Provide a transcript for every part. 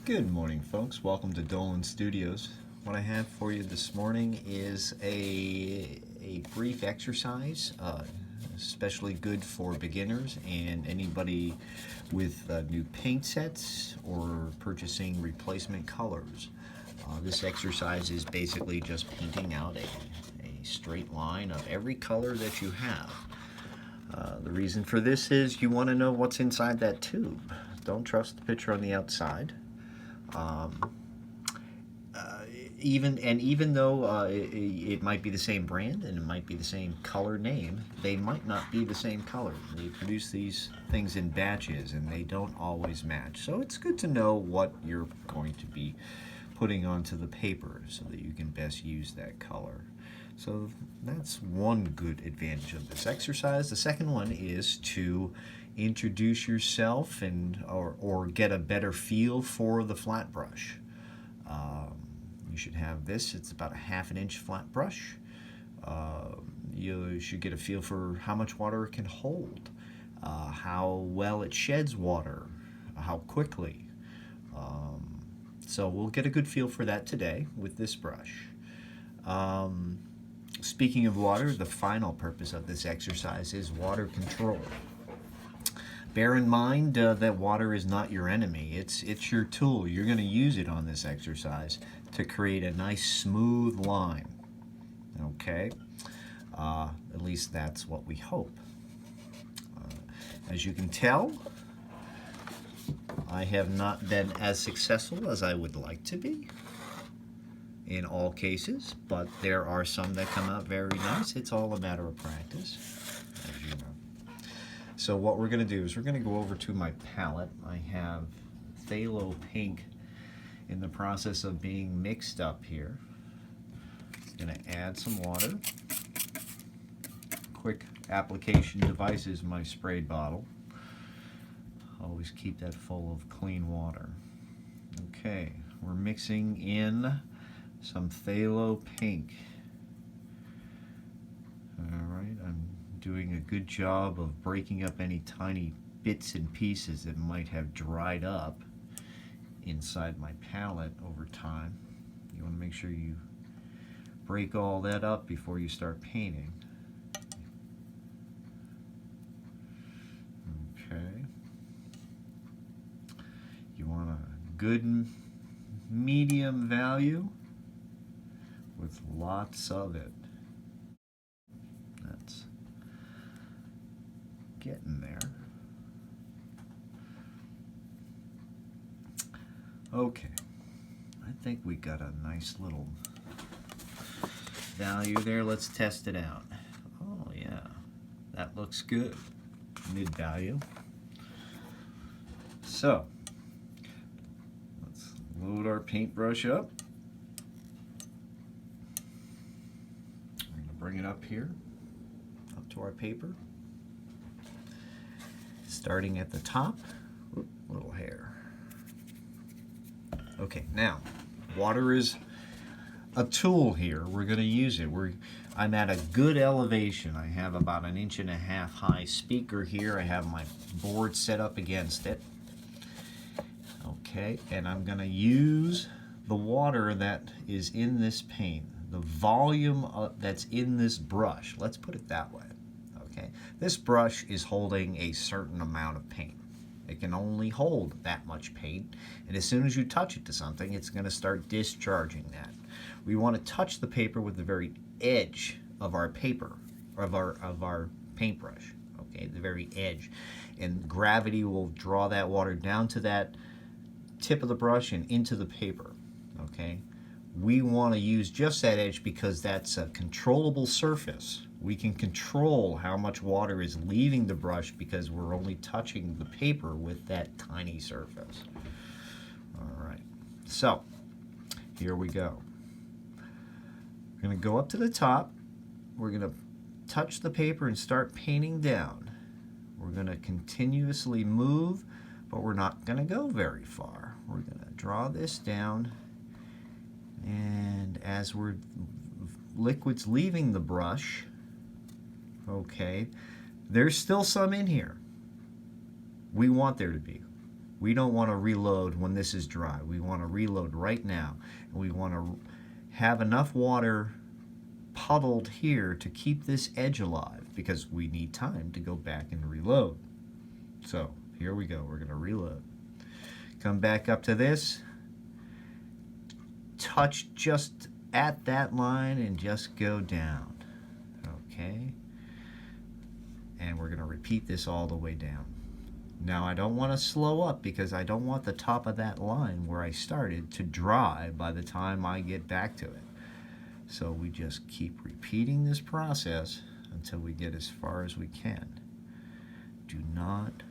Good morning, folks. Welcome to Dolan Studios. What I have for you this morning is a brief exercise, especially good for beginners and anybody with new paint sets or purchasing replacement colors. This exercise is basically just painting out a straight line of every color that you have. The reason for this is you want to know what's inside that tube. Don't trust the picture on the outside. Um, even though it might be the same brand and it might be the same color name, they might not be the same color. They produce these things in batches and they don't always match. So it's good to know what you're going to be putting onto the paper so that you can best use that color. So that's one good advantage of this exercise. The second one is to introduce yourself or get a better feel for the flat brush. You should have this. It's about a 1/2 inch flat brush. You should get a feel for how much water it can hold, how well it sheds water, how quickly. So we'll get a good feel for that today with this brush. Speaking of water, the final purpose of this exercise is water control. Bear in mind that water is not your enemy. It's your tool. You're going to use it on this exercise to create a nice smooth line. Okay? At least that's what we hope. As you can tell, I have not been as successful as I would like to be in all cases, but there are some that come out very nice. It's all a matter of practice, as you know. So what we're going to do is we're going to go over to my palette. I have phthalo pink in the process of being mixed up here. I'm going to add some water. Quick application device is my spray bottle. Always keep that full of clean water. Okay, we're mixing in some phthalo pink. Alright, I'm doing a good job of breaking up any tiny bits and pieces that might have dried up inside my palette over time. You want to make sure you break all that up before you start painting. Okay. You want a good medium value with lots of it. That's getting there. Okay, I think we got a nice little value there. Let's test it out. Oh yeah, that looks good. Mid value. So, let's load our paintbrush up. I'm going to bring it up here, up to our paper. Starting at the top. Oop, little hair. Okay, now, water is a tool here. We're going to use it. I'm at a good elevation. I have about 1.5 inch high speaker here. I have my board set up against it. Okay, and I'm going to use the water that is in this paint, the volume that's in this brush. Let's put it that way. Okay, this brush is holding a certain amount of paint. It can only hold that much paint, and as soon as you touch it to something, it's going to start discharging that. We want to touch the paper with the very edge of our paper, of our paintbrush. Okay, the very edge, and gravity will draw that water down to that tip of the brush and into the paper. Okay, we want to use just that edge because that's a controllable surface. We can control how much water is leaving the brush because we're only touching the paper with that tiny surface. All right, so here we go. We're going to go up to the top. We're going to touch the paper and start painting down. We're going to continuously move, but we're not going to go very far. We're going to draw this down, and as liquid's leaving the brush, okay, there's still some in here. We want there to be. We don't want to reload when this is dry. We want to reload right now. And we want to have enough water puddled here to keep this edge alive because we need time to go back and reload. So here we go. We're going to reload. Come back up to this. Touch just at that line and just go down. Okay. And we're going to repeat this all the way down. Now I don't want to slow up because I don't want the top of that line where I started to dry by the time I get back to it. So we just keep repeating this process until we get as far as we can. Do not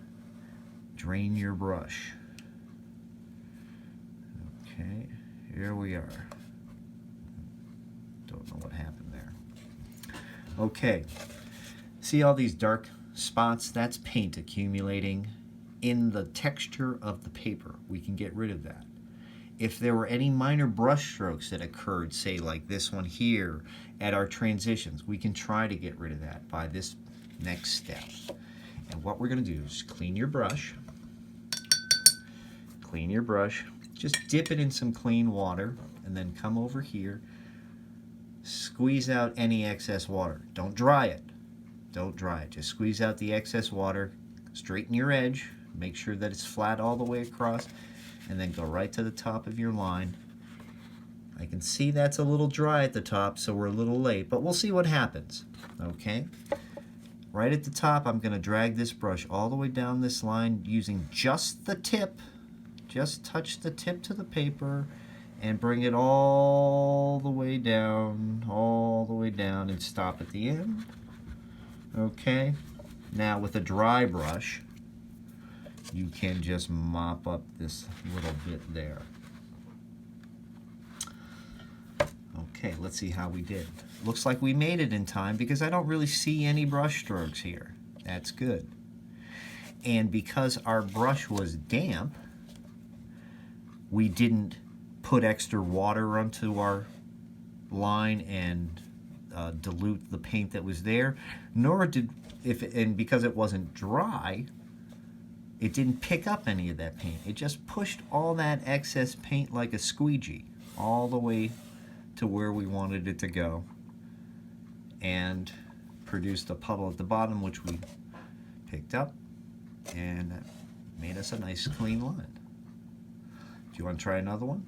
drain your brush. Okay, here we are. Don't know what happened there. Okay, see all these dark spots? That's paint accumulating in the texture of the paper. We can get rid of that. If there were any minor brush strokes that occurred, say like this one here, at our transitions, we can try to get rid of that by this next step. And what we're going to do is clean your brush. Clean your brush. Just dip it in some clean water and then come over here. Squeeze out any excess water. Don't dry it. Don't dry it. Just squeeze out the excess water. Straighten your edge. Make sure that it's flat all the way across. And then go right to the top of your line. I can see that's a little dry at the top, so we're a little late, but we'll see what happens. Okay? Right at the top, I'm going to drag this brush all the way down this line using just the tip. Just touch the tip to the paper and bring it all the way down, and stop at the end. Okay? Now with a dry brush, you can just mop up this little bit there. Okay, let's see how we did. Looks like we made it in time because I don't really see any brush strokes here. That's good. And because our brush was damp, we didn't put extra water onto our line and dilute the paint that was there, nor did, and because it wasn't dry, it didn't pick up any of that paint. It just pushed all that excess paint like a squeegee all the way to where we wanted it to go and produced a puddle at the bottom, which we picked up and made us a nice clean line. Do you want to try another one?